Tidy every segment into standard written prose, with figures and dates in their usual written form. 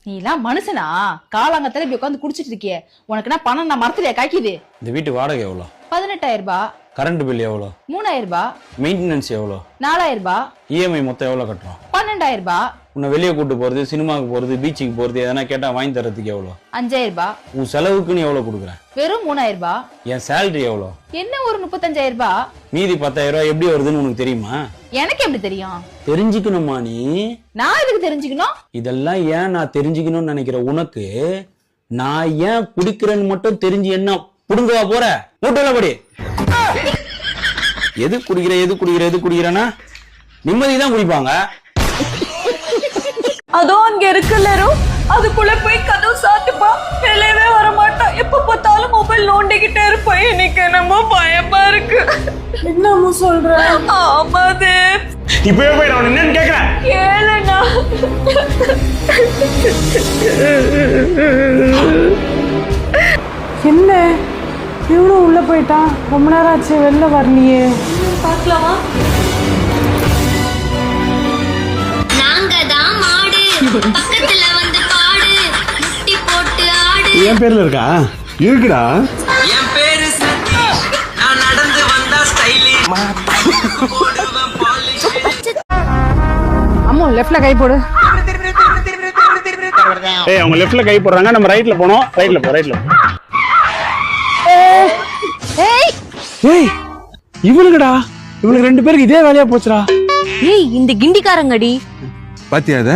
நீ எல்லாம் மனுஷனா? காலாங்கத்துல இப்படி உட்காந்து குடிச்சிட்டு இருக்கியே, உனக்குன்னா பணம் நான் மரத்துலயா காய்க்குது? இந்த வீட்டு வாடகை எவ்வளோ? 18,000 ரூபாய். கரண்ட் பில் எவ்வளோ? 3,000 ரூபாய். மெயின்டெனன்ஸ் எவ்வளோ? 4,000 ரூபாய். இஎம்ஐ மொத்தம் எவ்வளோ கட்டுறோம்? 12,000 ரூபாய். உன்னை வெளியே கூட்டு போறது, சினிமாவுக்கு போறது, பீச்சுக்கு போறது, எதனா கேட்டா வாங்கி தரதுக்கு எவ்வளோ? 5,000 ரூபாய். உன் செலவுக்குன்னு எவ்வளோ கொடுக்குறேன்? வெறும் 3,000 ரூபாய். என் சேலரி எவ்வளோ? என்ன ஒரு 35,000 ரூபாய். மீதி 10,000 ரூபாய் எப்படி வருதுன்னு உனக்கு தெரியுமா? எனக்கு எப்படி தெரியும்? தெரிஞ்சுக்கணுமா நீ? நான் எதுக்கு தெரிஞ்சுக்கணும்? இதெல்லாம் ஏன் நான் தெரிஞ்சுக்கணும்னு நினைக்கிற உனக்கு, நான் ஏன் குடிக்கிறேன்னு மட்டும் தெரிஞ்சு என்ன புடுங்கவா போற? மூட்டையில படி. எது குடிக்கிறேன்னா நிம்மதிதான் குடிப்பாங்க. அதோ அங்க இருக்குல்ல, அதுக்குள்ள போய் கதவு சாத்துப்பா, வெளியவே வர மாட்டா. எப்ப பார்த்தாலும் மொபைல் நோண்டிக்கிட்டே இருப்பா. எனக்கு என்னமோ பயமா இருக்கு. என்னமோ சொல்ற? ஆமா தேவ். இப்பவே போய் நான் என்னன்னு கேக்குறேன். கேளுண்ணா. என்ன இவனும் உள்ள போயிட்டான்? ரொம்ப நேரம் ஆச்சு, வெளில வரலையே. பாக்கலாமா? பக்கத்துல வந்து பாடு, முட்டி போட்டு ஆடு. என் பேர்ல இருக்கா? இருக்குடா. என் பேரு சத்தி, நான் நடந்து வந்தா ஸ்டைலி. அம்மா லெஃப்ட்ல கை போடு. ஏய், அவங்க லெஃப்ட்ல கை போடுறாங்க, நம்ம ரைட்ல போறோம். ரைட்ல போ. ஏய், இவனுக்குடா. இவனுக்கு 2 பேருக்கு இதே வேலையா போச்சுடா. ஏய், இந்த கிண்டிக்காரங்கடி. பாத்தியா அத?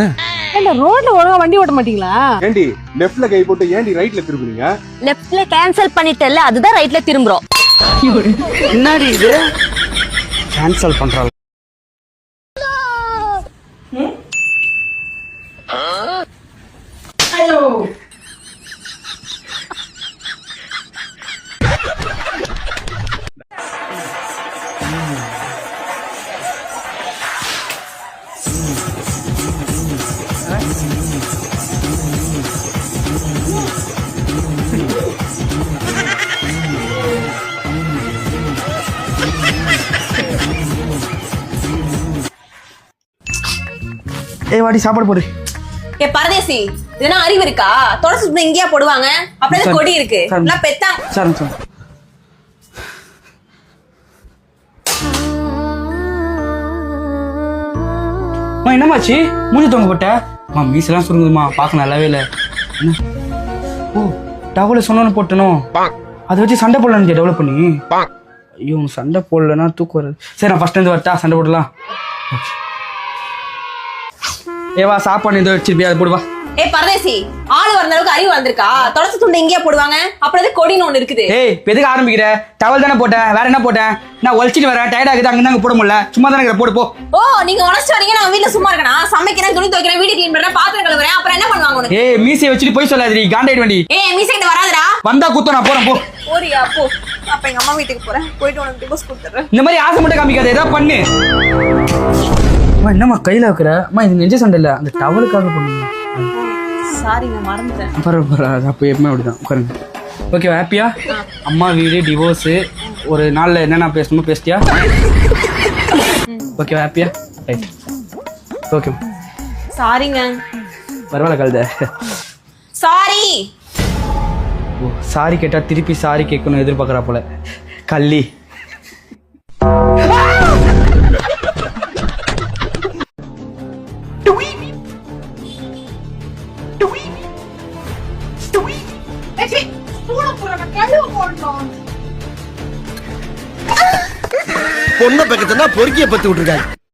இல்ல ரோட்ல ஒழுங்கா வண்டி ஓட்ட மாட்டீங்களா? ஏண்டி லெஃப்ட்ல கை போட்டு ஏண்டி ரைட்ல திரும்புறீங்க? லெஃப்ட்ல கேன்சல் பண்ணிட்டல, அதுதான் ரைட்ல திரும்புறோம். என்னடி இது? கேன்சல் பண்றாங்க. ஏய் வாடி சாப்பாடு போடு. ஏ பரதேசி, இதெல்லாம் அறிவு இருக்கா? தொடச்சு இங்கேயா போடுவாங்க? அப்படியே கொடி இருக்கு. எல்லாம் பெத்தாங்க. சார் என்னமாச்சு? மூஞ்சி தொங்க போட்ட? மீசெல்லாம் சுருங்குதுமா, பார்க்க நல்லாவே இல்லை. ஓ, டவலை சொன்னோன்னு போட்டணும். அதை வச்சு சண்டை போடலான்னு டெவலப் பண்ணி. ஐயோ, சண்டை போடலன்னா தூக்கம் வராது. சரி, நான் ஃபர்ஸ்ட் இருந்து வரட்டா? சண்டை போடலாம். ஏவா சாப்பாடு ஏதோ வச்சிருப்பியா, அதை போடுவா. ஏ பரதேசி, ஆளு வந்த அளவுக்கு அறிவு வந்திருக்கா? தொடச்சு துண்டை இங்கேயா போடுவாங்க? அப்புறம் கொடின்னு ஒண்ணு இருக்குது. ஏய், எதுக்கு ஆரம்பிக்கிற? டவல் தானே போட்டேன், வேற என்ன போட்டேன்? நான் ஒழிச்சிட்டு வரேன், டயர்ட் ஆகுது, அங்க போட முடியல. சும்மா தானே போடு போ. ஓ, நீங்க உணர்ச்சி வரீங்க, நான் வீட்டுல சும்மா இருக்கேன். சமைக்கிறேன், துணி துவைக்கிறேன், வீடு கிளீன் பண்றேன், பாத்திரம் கழுவுறேன். அப்புறம் என்ன பண்ணுவாங்க உனக்கு? ஏய், மீசையை வச்சுட்டு போய் சொல்லாதீ, காண்டாயிடு வண்டி. ஏய், மீசை கிட்ட வராதடா. வந்தா குத்தம், நான் போறேன் போ. போறியா? போ. அப்ப எங்க அம்மா வீட்டுக்கு போறேன், போயிட்டு உனக்கு டிவோர்ஸ் கொடுத்துறேன். இந்த மாதிரி ஆசை மட்டும் காமிக்காத, ஏதாவது பண்ணு. என்னம்மா கையில வைக்கிற? அம்மா, இது நெஞ்ச சண்டை இல்ல, அந்த டவலுக்காக பண்ணுங்க. சாரி, நான் மறந்துட்டேன். பரவாயில்ல, அது அப்போ எப்பவுமே அப்படிதான். உட்காருங்க. ஓகே, ஹாப்பியா? அம்மா வீடு, டிவோர்ஸு, ஒரு நாளில் என்னென்ன பேசணுமோ பேசிட்டியா? ஓகே, ஹாப்பியா? ரைட். ஓகே. சாரிங்க. பரவாயில்ல கழுத. சாரி. ஓ, சாரி கேட்டா திருப்பி சாரி கேட்கணும் எதிர்பார்க்குறா போல. கள்ளி. பொண்ணை பக்கத்துல பொறுக்கிய பத்தி விட்டுருக்காங்க.